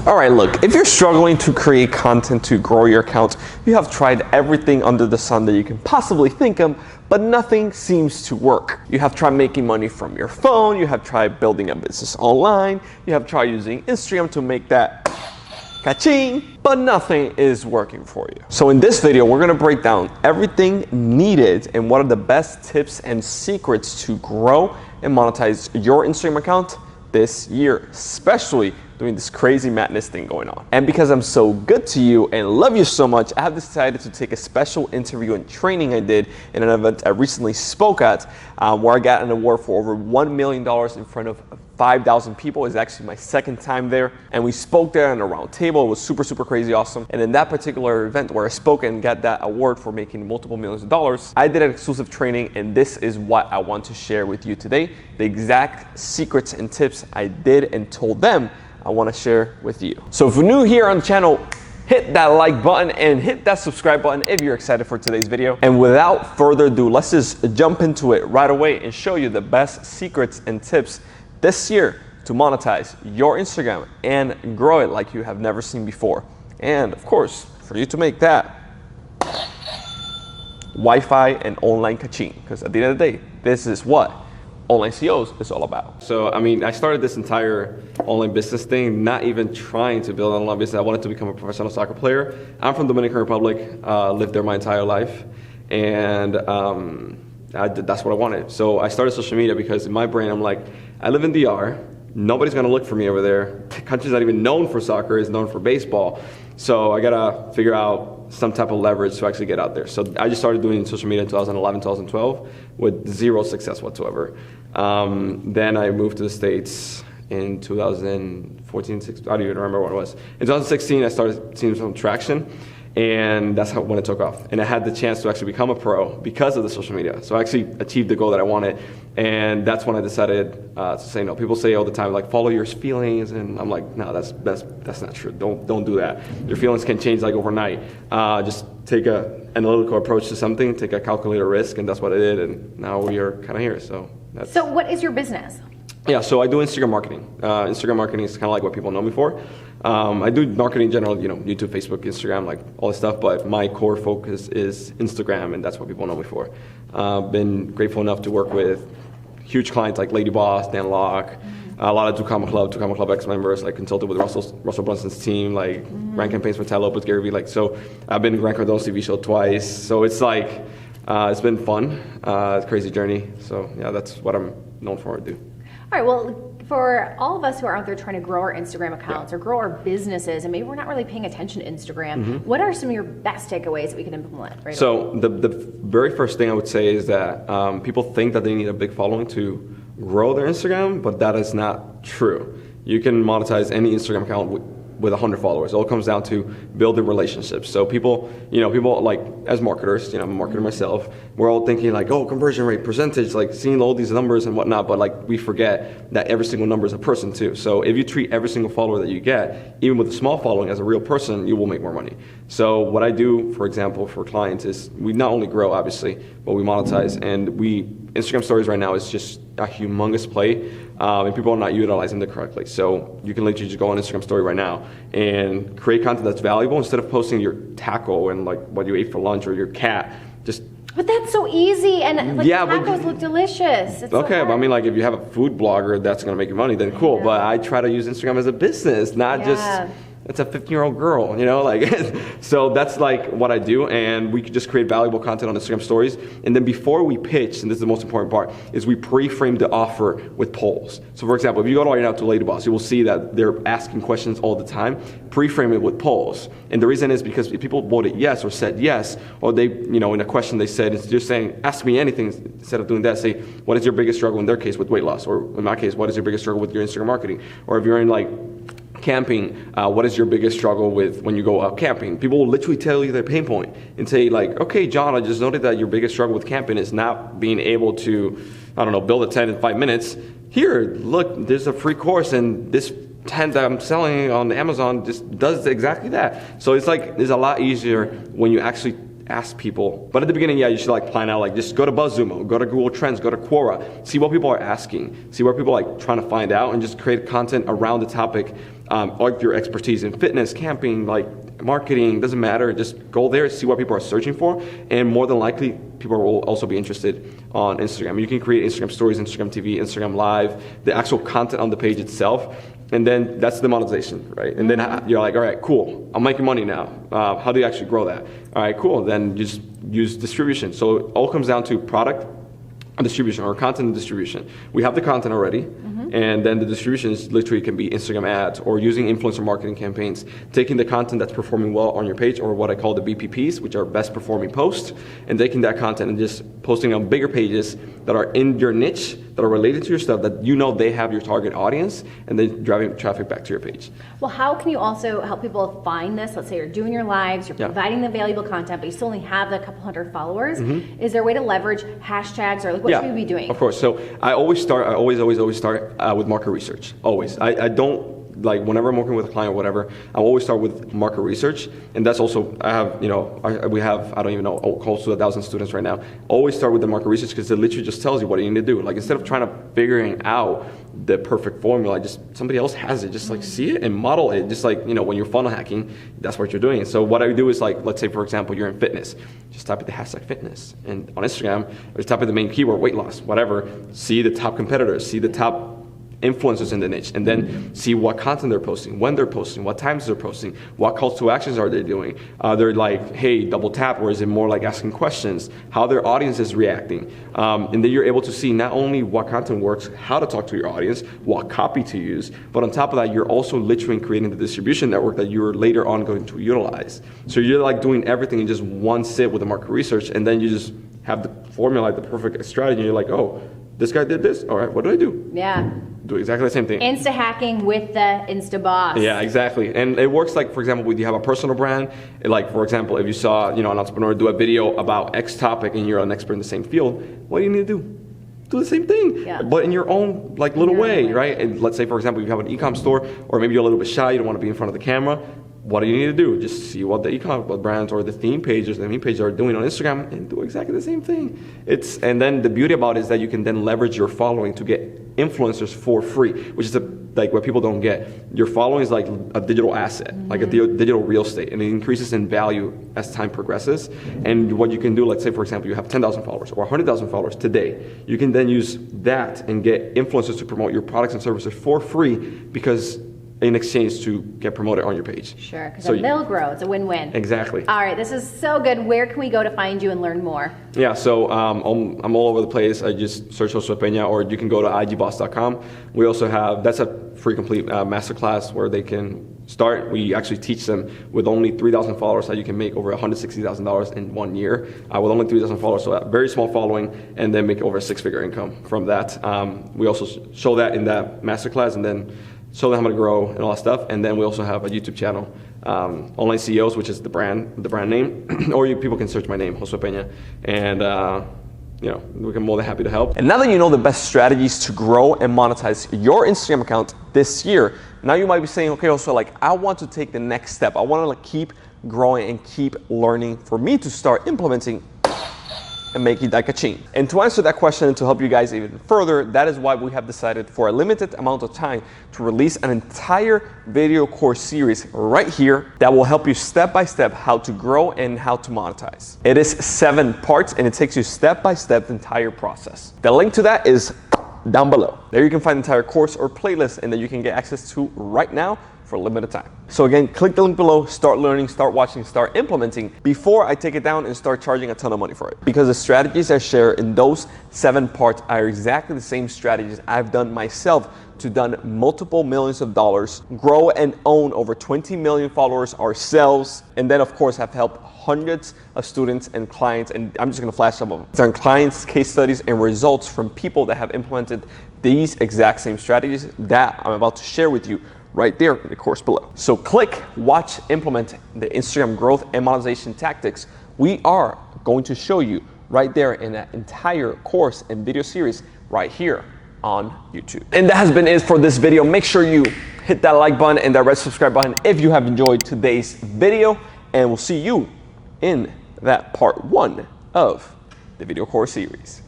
All right, look, if you're struggling to create content to grow your account, you have tried everything under the sun that you can possibly think of, but nothing seems to work. You have tried making money from your phone, you have tried building a business online, you have tried using Instagram to make that ka-ching, but nothing is working for you. So in this video, we're gonna break down everything needed and what are the best tips and secrets to grow and monetize your Instagram account this year, especially doing this crazy madness thing going on. And because I'm so good to you and love you so much, I have decided to take a special interview and training I did in an event I recently spoke at, where I got an award for over $1 million in front of 5,000 people. It's actually my second time there. And we spoke there on a round table. It was super, super crazy awesome. And in that particular event where I spoke and got that award for making multiple millions of dollars, I did an exclusive training, and this is what I want to share with you today. The exact secrets and tips I did and told them I want to share with you. So if you're new here on the channel, hit that like button and hit that subscribe button if you're excited for today's video. And without further ado, let's just jump into it right away and show you the best secrets and tips this year to monetize your Instagram and grow it like you have never seen before. And of course, for you to make that Wi-Fi and online ka-ching, because at the end of the day, this is what online CEOs is all about. So, I mean, I started this entire online business thing, not even trying to build an online business. I wanted to become a professional soccer player. I'm from Dominican Republic, lived there my entire life, and that's what I wanted. So I started social media because in my brain, I'm like, I live in DR, nobody's gonna look for me over there. The country's not even known for soccer, it's known for baseball. So I gotta figure out some type of leverage to actually get out there. So I just started doing social media in 2011, 2012 with zero success whatsoever. Then I moved to the States in 2014, 16, I don't even remember what it was. In 2016, I started seeing some traction, and that's when it took off. And I had the chance to actually become a pro because of the social media. So I actually achieved the goal that I wanted, and that's when I decided to say no. People say all the time, like, follow your feelings, and I'm like, no, that's not true. Don't do that. Your feelings can change like overnight. Just take an analytical approach to something, take a calculated risk, and that's what I did, and now we are kind of here. So what is your business? Yeah, so I do Instagram marketing. Instagram marketing is kind of like what people know me for. I do marketing in general, you know, YouTube, Facebook, Instagram, like all this stuff, but my core focus is Instagram, and that's what people know me for. Been grateful enough to work with huge clients like Lady Boss, Dan Locke, a lot of Two Comma Club ex-members, like consulted with Russell Brunson's team, like ran campaigns for Ty Lopez, Gary Vee, like, so I've been Grant Cardone's TV show twice, so it's like, it's been fun, it's a crazy journey, so yeah, that's what I'm known for to do. All right, well, for all of us who are out there trying to grow our Instagram accounts or grow our businesses, and maybe we're not really paying attention to Instagram, what are some of your best takeaways that we can implement right away? The very first thing I would say is that people think that they need a big following to grow their Instagram, but that is not true. You can monetize any Instagram account with 100 followers. It all comes down to building relationships. So people like, as marketers, I'm a marketer myself, we're all thinking like, oh, conversion rate, percentage, like seeing all these numbers and whatnot, but like we forget that every single number is a person too. So if you treat every single follower that you get, even with a small following, as a real person, you will make more money. So what I do, for example, for clients is we not only grow, obviously, but we monetize, and Instagram stories right now is just a humongous play, and people are not utilizing it correctly. So you can literally just go on Instagram story right now and create content that's valuable instead of posting your taco and like what you ate for lunch or your cat. But that's so easy, and like, tacos look delicious. It's okay, so but I mean, like, if you have a food blogger that's gonna make you money, then cool. But I try to use Instagram as a business, not just. It's a 15-year-old girl, like, so that's like what I do, and we could just create valuable content on Instagram stories, and then before we pitch, and this is the most important part, is we pre-frame the offer with polls. So for example, if you go right now to Lady Boss, you will see that they're asking questions all the time. Pre-frame it with polls, and the reason is because if people voted yes or said yes, or they, in a question they said, instead of saying, ask me anything, instead of doing that, say, what is your biggest struggle in their case with weight loss, or in my case, what is your biggest struggle with your Instagram marketing, or if you're in like camping, what is your biggest struggle with when you go out camping? People will literally tell you their pain point and say like, okay, John, I just noted that your biggest struggle with camping is not being able to, I don't know, build a tent in 5 minutes. Here, look, there's a free course, and this tent that I'm selling on Amazon just does exactly that. So it's like, it's a lot easier when you actually ask people. But at the beginning, yeah, you should like plan out, like just go to BuzzSumo, go to Google Trends, go to Quora, see what people are asking, see where people are like trying to find out, and just create content around the topic like your expertise in fitness, camping, like marketing, doesn't matter. Just go there, see what people are searching for, and more than likely, people will also be interested on Instagram. You can create Instagram stories, Instagram TV, Instagram Live, the actual content on the page itself, and then that's the monetization, right? And then you're like, all right, cool, I'm making money now. How do you actually grow that? All right, cool, then just use distribution. So it all comes down to product and distribution, or content and distribution. We have the content already, and then the distribution is literally can be Instagram ads or using influencer marketing campaigns, taking the content that's performing well on your page, or what I call the BPPs, which are best performing posts, and taking that content and just posting on bigger pages that are in your niche, that are related to your stuff, that you know they have your target audience, and then driving traffic back to your page. Well, how can you also help people find this? Let's say you're doing your lives, you're providing the valuable content, but you still only have a couple hundred followers. Is there a way to leverage hashtags, or like what should we be doing? Of course. So I always start with market research. Always. I don't, like, whenever I'm working with a client or whatever, I always start with market research. And that's also, I have, we have, I don't even know, close to 1,000 students right now. Always start with the market research, because it literally just tells you what you need to do. Like, instead of trying to figuring out the perfect formula, just somebody else has it. Just like see it and model it. Just like, when you're funnel hacking, that's what you're doing. So what I do is, like, let's say, for example, you're in fitness. Just type in the hashtag fitness. And on Instagram, just type in the main keyword, weight loss, whatever. See the top competitors, see the top influencers in the niche, and then see what content they're posting, when they're posting, what times they're posting, what calls to actions are they doing. They're like, hey, double tap, or is it more like asking questions, how their audience is reacting. And then you're able to see not only what content works, how to talk to your audience, what copy to use, but on top of that, you're also literally creating the distribution network that you're later on going to utilize. So you're like doing everything in just one sit with the market research, and then you just have the formula, like the perfect strategy, and you're like, oh, this guy did this, all right, what do I do? Yeah. Do exactly the same thing. Insta hacking with the Insta boss. Yeah, exactly. And it works, like, for example, when you have a personal brand, like, for example, if you saw, an entrepreneur do a video about X topic and you're an expert in the same field, what do you need to do? Do the same thing, but in your own, like, little way, right? And let's say, for example, if you have an e-com store, or maybe you're a little bit shy, you don't want to be in front of the camera, what do you need to do? Just see what the e-com brands or the theme pages are doing on Instagram, and do exactly the same thing. And then the beauty about it is that you can then leverage your following to get influencers for free, which is like what people don't get. Your following is like a digital asset, like a digital real estate, and it increases in value as time progresses. And what you can do, let's say, for example, you have 10,000 followers or 100,000 followers today. You can then use that and get influencers to promote your products and services for free, because in exchange to get promoted on your page. Sure, because then they'll grow. It's a win-win. Exactly. All right, this is so good. Where can we go to find you and learn more? Yeah, so I'm all over the place. I just search Josue Pena, or you can go to igboss.com. We also have, that's a free complete masterclass where they can start. We actually teach them with only 3,000 followers how you can make over $160,000 in 1 year with only 3,000 followers, so a very small following, and then make over a six-figure income from that. We also show that in that masterclass, and then show them how to grow and all that stuff. And then we also have a YouTube channel, Online CEOs, which is the brand name, or people can search my name, Josue Pena, and we're more than happy to help. And now that you know the best strategies to grow and monetize your Instagram account this year, now you might be saying, okay, also, like, I want to take the next step. I want to, like, keep growing and keep learning for me to start implementing and make it like a chain. And to answer that question and to help you guys even further, that is why we have decided for a limited amount of time to release an entire video course series right here that will help you step by step how to grow and how to monetize. It is 7 parts, and it takes you step by step the entire process. The link to that is down below. There you can find the entire course or playlist, and that you can get access to right now for a limited time. So again, click the link below, start learning, start watching, start implementing before I take it down and start charging a ton of money for it. Because the strategies I share in those 7 parts are exactly the same strategies I've done myself to done multiple millions of dollars, grow and own over 20 million followers ourselves, and then of course have helped hundreds of students and clients, and I'm just gonna flash some of them. These are clients, case studies, and results from people that have implemented these exact same strategies that I'm about to share with you right there in the course below. So click, watch, implement the Instagram growth and monetization tactics we are going to show you right there in that entire course and video series right here on YouTube. And that has been it for this video. Make sure you hit that like button and that red subscribe button if you have enjoyed today's video, and we'll see you in that part 1 of the video course series.